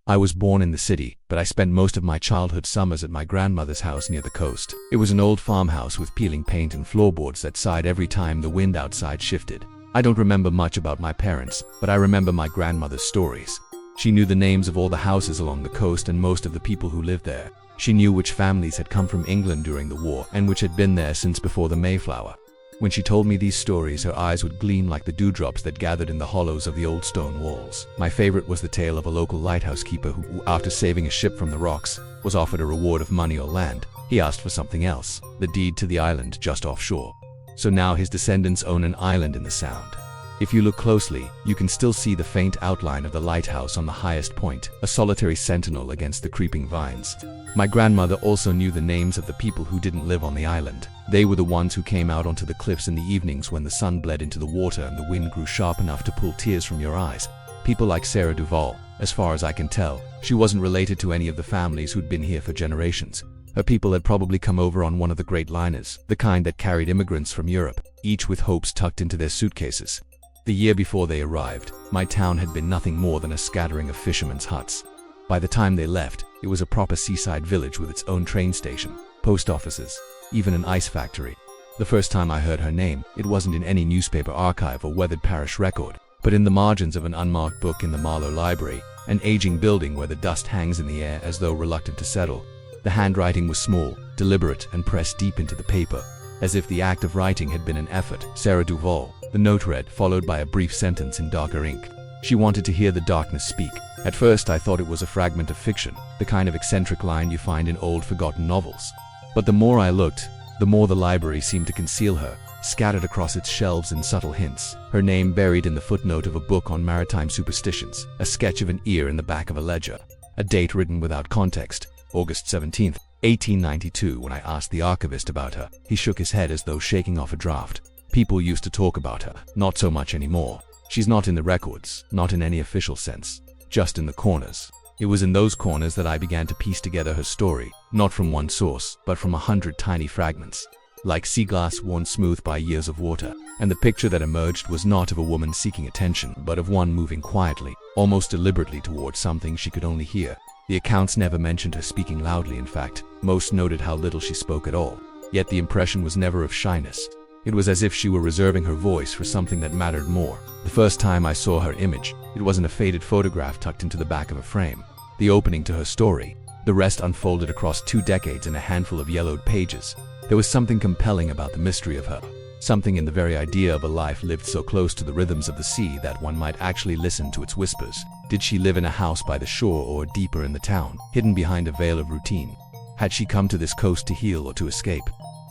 I was born in the city, but I spent most of my childhood summers at my grandmother's house near the coast. It was an old farmhouse with peeling paint and floorboards that sighed every time the wind outside shifted. I don't remember much about my parents, but I remember my grandmother's stories. She knew the names of all the houses along the coast and most of the people who lived there. She knew which families had come from England during the war and which had been there since before the Mayflower. When she told me these stories, her eyes would gleam like the dewdrops that gathered in the hollows of the old stone walls. My favorite was the tale of a local lighthouse keeper who, after saving a ship from the rocks, was offered a reward of money or land. He asked for something else, the deed to the island just offshore. So now his descendants own an island in the Sound. If you look closely, you can still see the faint outline of the lighthouse on the highest point, a solitary sentinel against the creeping vines. My grandmother also knew the names of the people who didn't live on the island. They were the ones who came out onto the cliffs in the evenings when the sun bled into the water and the wind grew sharp enough to pull tears from your eyes. People like Serah Duvall. As far as I can tell, she wasn't related to any of the families who'd been here for generations. Her people had probably come over on one of the great liners, the kind that carried immigrants from Europe, each with hopes tucked into their suitcases. The year before they arrived, my town had been nothing more than a scattering of fishermen's huts. By the time they left, it was a proper seaside village with its own train station, post offices, even an ice factory. The first time I heard her name, it wasn't in any newspaper archive or weathered parish record, but in the margins of an unmarked book in the Marlow Library, an aging building where the dust hangs in the air as though reluctant to settle. The handwriting was small, deliberate, and pressed deep into the paper, as if the act of writing had been an effort. Serah Duvall. The note read, followed by a brief sentence in darker ink. She wanted to hear the darkness speak. At first I thought it was a fragment of fiction, the kind of eccentric line you find in old forgotten novels. But the more I looked, the more the library seemed to conceal her, scattered across its shelves in subtle hints. Her name buried in the footnote of a book on maritime superstitions, a sketch of an ear in the back of a ledger, a date written without context, August 17th, 1892. When I asked the archivist about her, he shook his head as though shaking off a draft. People used to talk about her, not so much anymore. She's not in the records, not in any official sense, just in the corners. It was in those corners that I began to piece together her story, not from one source, but from 100 tiny fragments, like sea glass worn smooth by years of water. And the picture that emerged was not of a woman seeking attention, but of one moving quietly, almost deliberately towards something she could only hear. The accounts never mentioned her speaking loudly. In fact, most noted how little she spoke at all. Yet the impression was never of shyness. It was as if she were reserving her voice for something that mattered more. The first time I saw her image, it wasn't a faded photograph tucked into the back of a frame. The opening to her story. The rest unfolded across 2 decades in a handful of yellowed pages. There was something compelling about the mystery of her. Something in the very idea of a life lived so close to the rhythms of the sea that one might actually listen to its whispers. Did she live in a house by the shore or deeper in the town, hidden behind a veil of routine? Had she come to this coast to heal or to escape?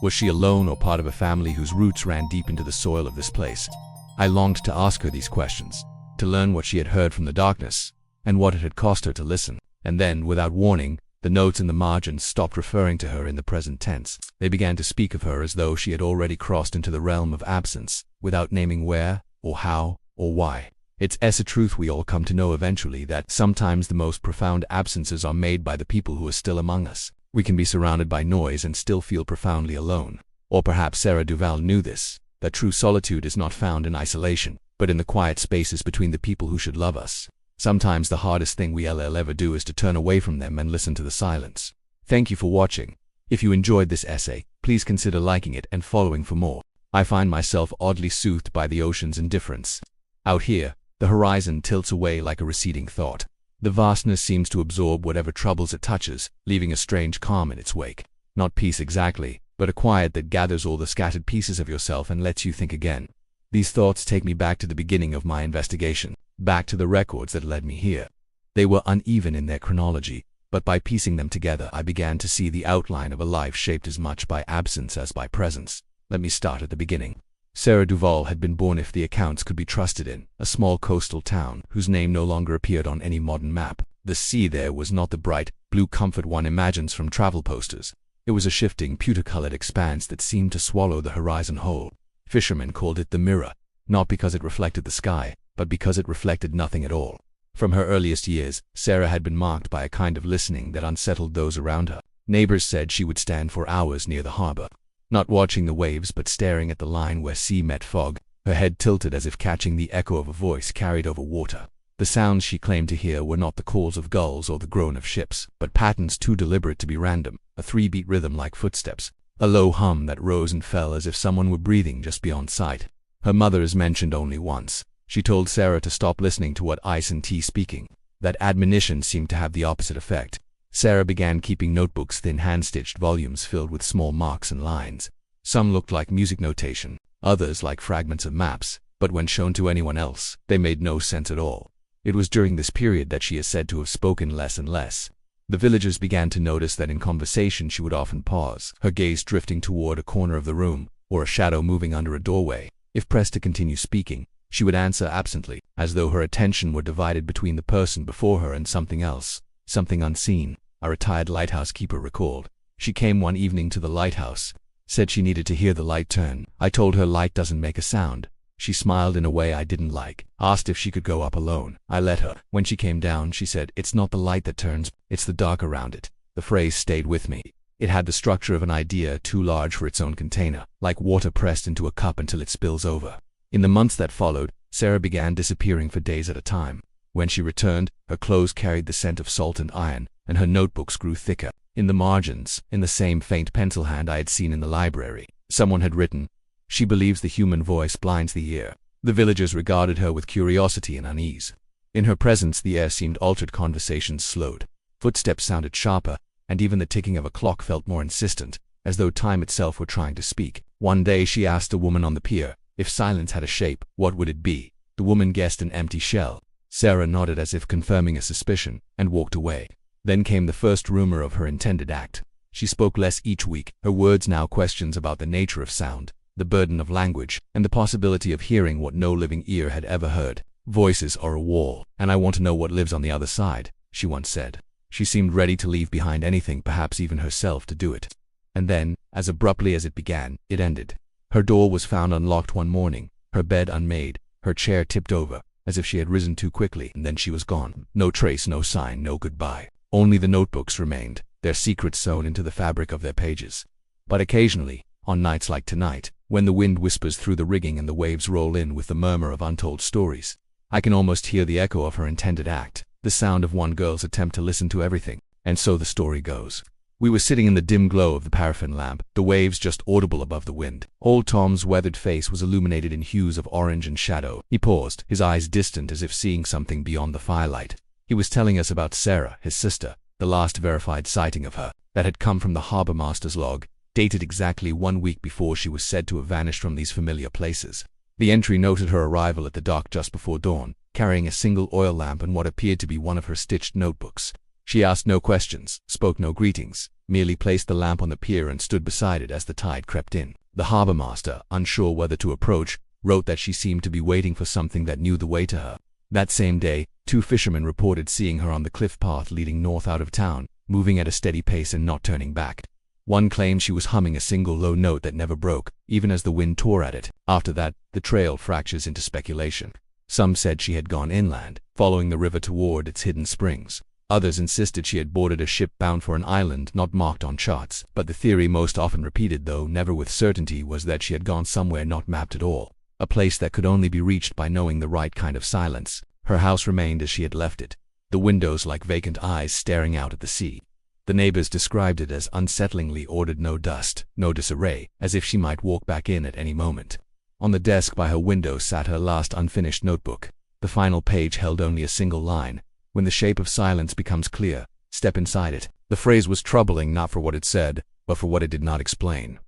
Was she alone or part of a family whose roots ran deep into the soil of this place? I longed to ask her these questions, to learn what she had heard from the darkness, and what it had cost her to listen. And then, without warning, the notes in the margins stopped referring to her in the present tense. They began to speak of her as though she had already crossed into the realm of absence, without naming where, or how, or why. It's a truth we all come to know eventually, that sometimes the most profound absences are made by the people who are still among us. We can be surrounded by noise and still feel profoundly alone. Or perhaps Serah Duvall knew this, that true solitude is not found in isolation, but in the quiet spaces between the people who should love us. Sometimes the hardest thing we'll ever do is to turn away from them and listen to the silence. Thank you for watching. If you enjoyed this essay, please consider liking it and following for more. I find myself oddly soothed by the ocean's indifference. Out here, the horizon tilts away like a receding thought. The vastness seems to absorb whatever troubles it touches, leaving a strange calm in its wake. Not peace exactly, but a quiet that gathers all the scattered pieces of yourself and lets you think again. These thoughts take me back to the beginning of my investigation, back to the records that led me here. They were uneven in their chronology, but by piecing them together I began to see the outline of a life shaped as much by absence as by presence. Let me start at the beginning. Serah Duvall had been born, if the accounts could be trusted, in a small coastal town whose name no longer appeared on any modern map. The sea there was not the bright, blue comfort one imagines from travel posters. It was a shifting, pewter-colored expanse that seemed to swallow the horizon whole. Fishermen called it the mirror, not because it reflected the sky, but because it reflected nothing at all. From her earliest years, Serah had been marked by a kind of listening that unsettled those around her. Neighbors said she would stand for hours near the harbor, not watching the waves but staring at the line where sea met fog, her head tilted as if catching the echo of a voice carried over water. The sounds she claimed to hear were not the calls of gulls or the groan of ships, but patterns too deliberate to be random, a three-beat rhythm like footsteps, a low hum that rose and fell as if someone were breathing just beyond sight. Her mother is mentioned only once. She told Serah to stop listening to what Ice and Tea speaking. That admonition seemed to have the opposite effect. Serah began keeping notebooks, thin hand-stitched volumes filled with small marks and lines. Some looked like music notation, others like fragments of maps, but when shown to anyone else, they made no sense at all. It was during this period that she is said to have spoken less and less. The villagers began to notice that in conversation she would often pause, her gaze drifting toward a corner of the room, or a shadow moving under a doorway. If pressed to continue speaking, she would answer absently, as though her attention were divided between the person before her and something else, something unseen, a retired lighthouse keeper recalled. She came one evening to the lighthouse, said she needed to hear the light turn. I told her light doesn't make a sound. She smiled in a way I didn't like, asked if she could go up alone. I let her. When she came down, she said, "It's not the light that turns, it's the dark around it." The phrase stayed with me. It had the structure of an idea too large for its own container, like water pressed into a cup until it spills over. In the months that followed, Serah began disappearing for days at a time. When she returned, her clothes carried the scent of salt and iron, and her notebooks grew thicker. In the margins, in the same faint pencil hand I had seen in the library, someone had written, "She believes the human voice blinds the ear." The villagers regarded her with curiosity and unease. In her presence the air seemed altered, conversations slowed. Footsteps sounded sharper, and even the ticking of a clock felt more insistent, as though time itself were trying to speak. One day she asked a woman on the pier, if silence had a shape, what would it be? The woman guessed an empty shell. Serah nodded as if confirming a suspicion, and walked away. Then came the first rumor of her intended act. She spoke less each week, her words now questions about the nature of sound, the burden of language, and the possibility of hearing what no living ear had ever heard. "Voices are a wall, and I want to know what lives on the other side," she once said. She seemed ready to leave behind anything, perhaps even herself, to do it. And then, as abruptly as it began, it ended. Her door was found unlocked one morning, her bed unmade, her chair tipped over, as if she had risen too quickly, and then she was gone. No trace, no sign, no goodbye. Only the notebooks remained, their secrets sewn into the fabric of their pages. But occasionally, on nights like tonight, when the wind whispers through the rigging and the waves roll in with the murmur of untold stories, I can almost hear the echo of her intended act, the sound of one girl's attempt to listen to everything. And so the story goes. We were sitting in the dim glow of the paraffin lamp, the waves just audible above the wind. Old Tom's weathered face was illuminated in hues of orange and shadow. He paused, his eyes distant as if seeing something beyond the firelight. He was telling us about Serah, his sister, the last verified sighting of her, that had come from the harbor master's log, dated exactly 1 week before she was said to have vanished from these familiar places. The entry noted her arrival at the dock just before dawn, carrying a single oil lamp and what appeared to be one of her stitched notebooks. She asked no questions, spoke no greetings, merely placed the lamp on the pier and stood beside it as the tide crept in. The harbor master, unsure whether to approach, wrote that she seemed to be waiting for something that knew the way to her. That same day, 2 fishermen reported seeing her on the cliff path leading north out of town, moving at a steady pace and not turning back. One claimed she was humming a single low note that never broke, even as the wind tore at it. After that, the trail fractures into speculation. Some said she had gone inland, following the river toward its hidden springs. Others insisted she had boarded a ship bound for an island not marked on charts. But the theory most often repeated, though never with certainty, was that she had gone somewhere not mapped at all, a place that could only be reached by knowing the right kind of silence. Her house remained as she had left it, the windows like vacant eyes staring out at the sea. The neighbors described it as unsettlingly ordered, no dust, no disarray, as if she might walk back in at any moment. On the desk by her window sat her last unfinished notebook. The final page held only a single line. "When the shape of silence becomes clear, step inside it." The phrase was troubling not for what it said, but for what it did not explain.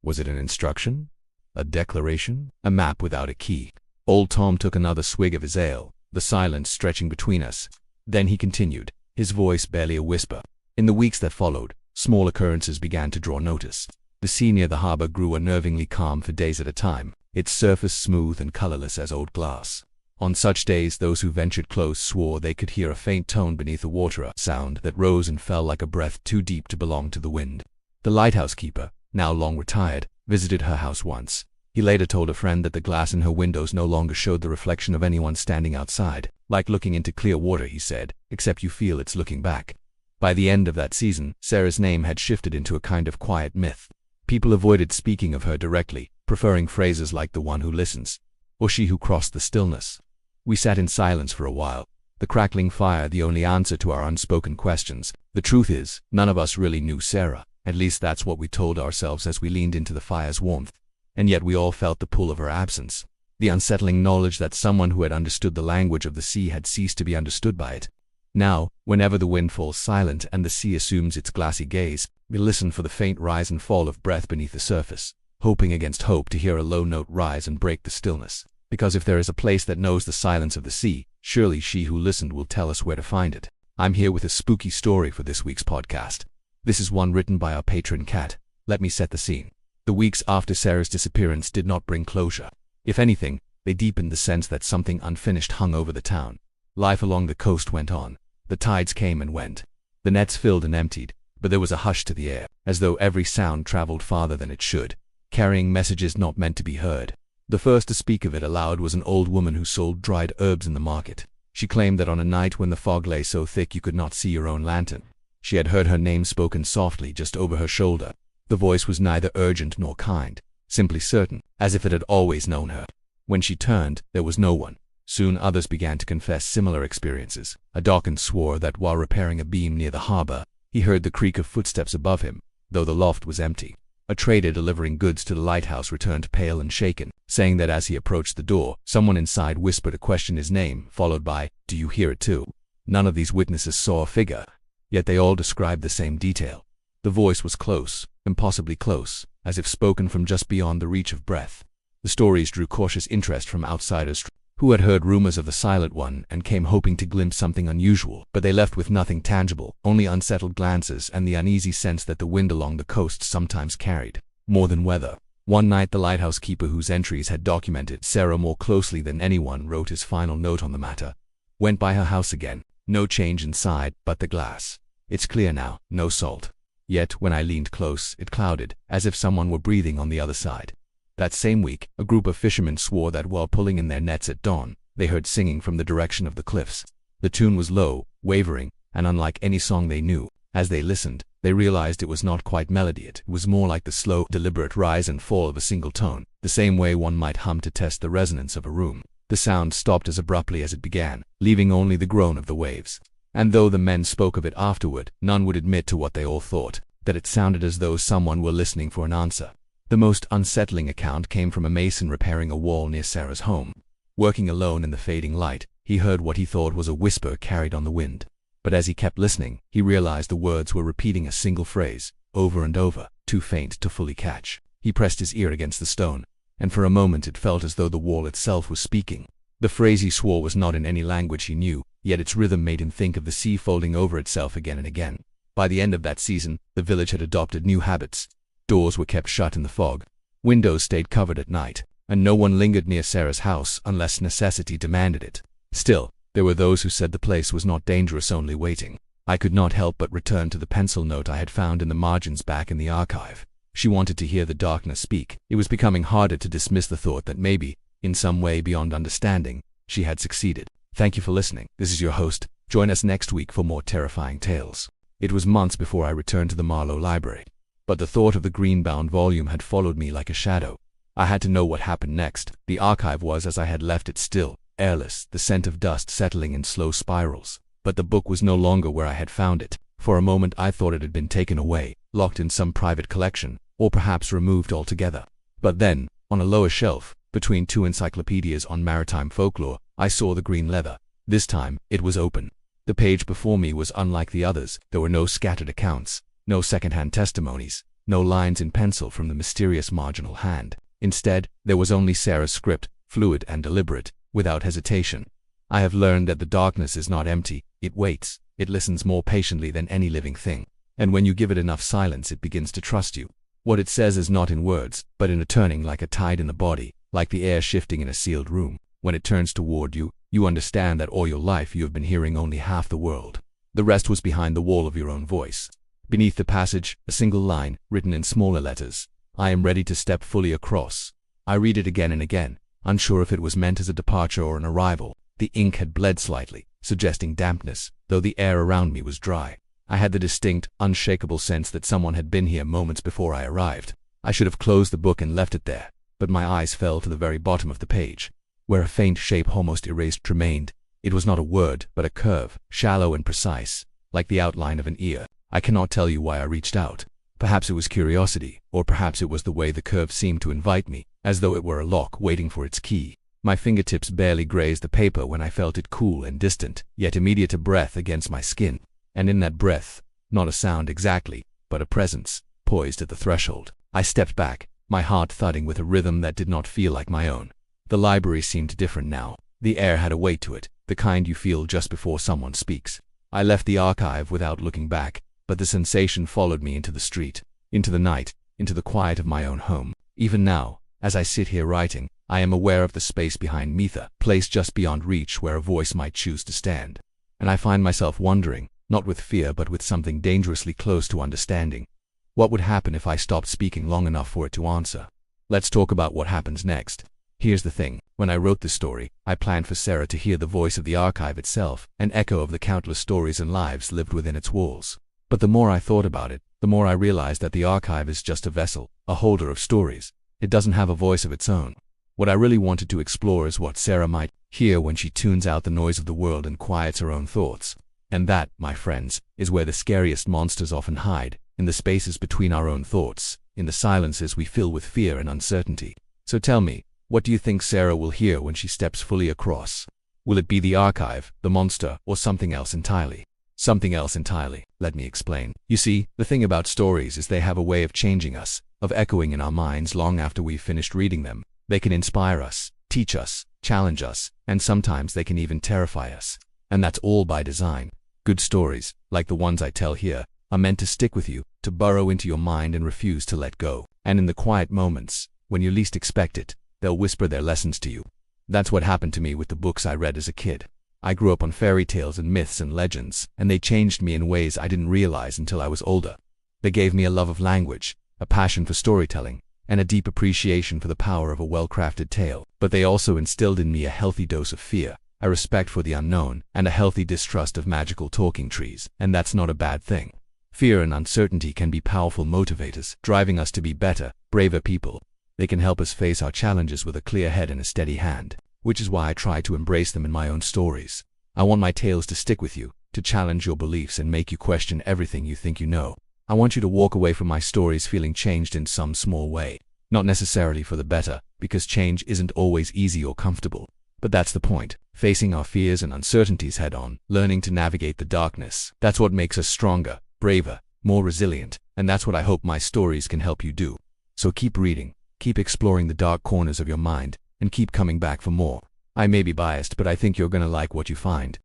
Was it an instruction? A declaration? A map without a key? Old Tom took another swig of his ale, the silence stretching between us. Then he continued, his voice barely a whisper. In the weeks that followed, small occurrences began to draw notice. The sea near the harbor grew unnervingly calm for days at a time, its surface smooth and colorless as old glass. On such days, those who ventured close swore they could hear a faint tone beneath the water, a sound that rose and fell like a breath too deep to belong to the wind. The lighthouse keeper, now long retired, visited her house once. He later told a friend that the glass in her windows no longer showed the reflection of anyone standing outside. "Like looking into clear water," he said, "except you feel it's looking back." By the end of that season, Serah's name had shifted into a kind of quiet myth. People avoided speaking of her directly, preferring phrases like "the one who listens," or "she who crossed the stillness." We sat in silence for a while, the crackling fire the only answer to our unspoken questions. The truth is, none of us really knew Serah. At least that's what we told ourselves as we leaned into the fire's warmth. And yet we all felt the pull of her absence. The unsettling knowledge that someone who had understood the language of the sea had ceased to be understood by it. Now, whenever the wind falls silent and the sea assumes its glassy gaze, we listen for the faint rise and fall of breath beneath the surface, hoping against hope to hear a low note rise and break the stillness. Because if there is a place that knows the silence of the sea, surely she who listened will tell us where to find it. I'm here with a spooky story for this week's podcast. This is one written by our patron Kat. Let me set the scene. The weeks after Serah's disappearance did not bring closure. If anything, they deepened the sense that something unfinished hung over the town. Life along the coast went on. The tides came and went. The nets filled and emptied, but there was a hush to the air, as though every sound traveled farther than it should, carrying messages not meant to be heard. The first to speak of it aloud was an old woman who sold dried herbs in the market. She claimed that on a night when the fog lay so thick you could not see your own lantern, she had heard her name spoken softly just over her shoulder. The voice was neither urgent nor kind, simply certain, as if it had always known her. When she turned, there was no one. Soon others began to confess similar experiences. A dockman swore that while repairing a beam near the harbor, he heard the creak of footsteps above him, though the loft was empty. A trader delivering goods to the lighthouse returned pale and shaken, saying that as he approached the door, someone inside whispered a question his name, followed by, "Do you hear it too?" None of these witnesses saw a figure, yet they all described the same detail. The voice was close, impossibly close, as if spoken from just beyond the reach of breath. The stories drew cautious interest from outsiders who had heard rumors of the Silent One and came hoping to glimpse something unusual, but they left with nothing tangible, only unsettled glances and the uneasy sense that the wind along the coast sometimes carried more than weather. One night the lighthouse keeper, whose entries had documented Serah more closely than anyone, wrote his final note on the matter. Went by her house again. No change inside, but the glass. It's clear now, no salt. Yet, when I leaned close, it clouded, as if someone were breathing on the other side. That same week, a group of fishermen swore that while pulling in their nets at dawn, they heard singing from the direction of the cliffs. The tune was low, wavering, and unlike any song they knew. As they listened, they realized it was not quite melody, it was more like the slow, deliberate rise and fall of a single tone, the same way one might hum to test the resonance of a room. The sound stopped as abruptly as it began, leaving only the groan of the waves. And though the men spoke of it afterward, none would admit to what they all thought, that it sounded as though someone were listening for an answer. The most unsettling account came from a mason repairing a wall near Serah's home. Working alone in the fading light, he heard what he thought was a whisper carried on the wind. But as he kept listening, he realized the words were repeating a single phrase, over and over, too faint to fully catch. He pressed his ear against the stone, and for a moment it felt as though the wall itself was speaking. The phrase he swore was not in any language he knew, yet its rhythm made him think of the sea folding over itself again and again. By the end of that season, the village had adopted new habits. Doors were kept shut in the fog, windows stayed covered at night, and no one lingered near Serah's house unless necessity demanded it. Still, there were those who said the place was not dangerous, only waiting. I could not help but return to the pencil note I had found in the margins back in the archive. She wanted to hear the darkness speak. It was becoming harder to dismiss the thought that maybe, in some way beyond understanding, she had succeeded. Thank you for listening. This is your host. Join us next week for more terrifying tales. It was months before I returned to the Marlowe Library, but the thought of the green-bound volume had followed me like a shadow. I had to know what happened next. The archive was as I had left it, still, airless, the scent of dust settling in slow spirals. But the book was no longer where I had found it. For a moment I thought it had been taken away, locked in some private collection, or perhaps removed altogether. But then, on a lower shelf, between two encyclopedias on maritime folklore, I saw the green leather. This time, it was open. The page before me was unlike the others. There were no scattered accounts, no second-hand testimonies, no lines in pencil from the mysterious marginal hand. Instead, there was only Serah's script, fluid and deliberate, without hesitation. I have learned that the darkness is not empty, it waits, it listens more patiently than any living thing. And when you give it enough silence, it begins to trust you. What it says is not in words, but in a turning, like a tide in the body, like the air shifting in a sealed room. When it turns toward you, you understand that all your life you have been hearing only half the world. The rest was behind the wall of your own voice. Beneath the passage, a single line, written in smaller letters. I am ready to step fully across. I read it again and again, unsure if it was meant as a departure or an arrival. The ink had bled slightly, suggesting dampness, though the air around me was dry. I had the distinct, unshakable sense that someone had been here moments before I arrived. I should have closed the book and left it there, but my eyes fell to the very bottom of the page, where a faint shape almost erased remained. It was not a word, but a curve, shallow and precise, like the outline of an ear. I cannot tell you why I reached out. Perhaps it was curiosity, or perhaps it was the way the curve seemed to invite me, as though it were a lock waiting for its key. My fingertips barely grazed the paper when I felt it cool and distant, yet immediate a breath against my skin. And in that breath, not a sound exactly, but a presence, poised at the threshold. I stepped back, my heart thudding with a rhythm that did not feel like my own. The library seemed different now. The air had a weight to it, the kind you feel just before someone speaks. I left the archive without looking back, but the sensation followed me into the street, into the night, into the quiet of my own home. Even now, as I sit here writing, I am aware of the space behind Mitha, placed just beyond reach where a voice might choose to stand. And I find myself wondering, not with fear but with something dangerously close to understanding. What would happen if I stopped speaking long enough for it to answer? Let's talk about what happens next. Here's the thing. When I wrote this story, I planned for Serah to hear the voice of the archive itself, an echo of the countless stories and lives lived within its walls. But the more I thought about it, the more I realized that the archive is just a vessel, a holder of stories. It doesn't have a voice of its own. What I really wanted to explore is what Serah might hear when she tunes out the noise of the world and quiets her own thoughts. And that, my friends, is where the scariest monsters often hide, in the spaces between our own thoughts, in the silences we fill with fear and uncertainty. So tell me, what do you think Serah will hear when she steps fully across? Will it be the archive, the monster, or something else entirely? Something else entirely. Let me explain. You see, the thing about stories is they have a way of changing us, of echoing in our minds long after we've finished reading them. They can inspire us, teach us, challenge us, and sometimes they can even terrify us. And that's all by design. Good stories, like the ones I tell here, are meant to stick with you, to burrow into your mind and refuse to let go. And in the quiet moments, when you least expect it, they'll whisper their lessons to you. That's what happened to me with the books I read as a kid. I grew up on fairy tales and myths and legends, and they changed me in ways I didn't realize until I was older. They gave me a love of language, a passion for storytelling, and a deep appreciation for the power of a well-crafted tale. But they also instilled in me a healthy dose of fear, a respect for the unknown, and a healthy distrust of magical talking trees. And that's not a bad thing. Fear and uncertainty can be powerful motivators, driving us to be better, braver people. They can help us face our challenges with a clear head and a steady hand, which is why I try to embrace them in my own stories. I want my tales to stick with you, to challenge your beliefs and make you question everything you think you know. I want you to walk away from my stories feeling changed in some small way. Not necessarily for the better, because change isn't always easy or comfortable. But that's the point. Facing our fears and uncertainties head on, learning to navigate the darkness. That's what makes us stronger, braver, more resilient, and that's what I hope my stories can help you do. So keep reading, keep exploring the dark corners of your mind, and keep coming back for more. I may be biased, but I think you're gonna like what you find.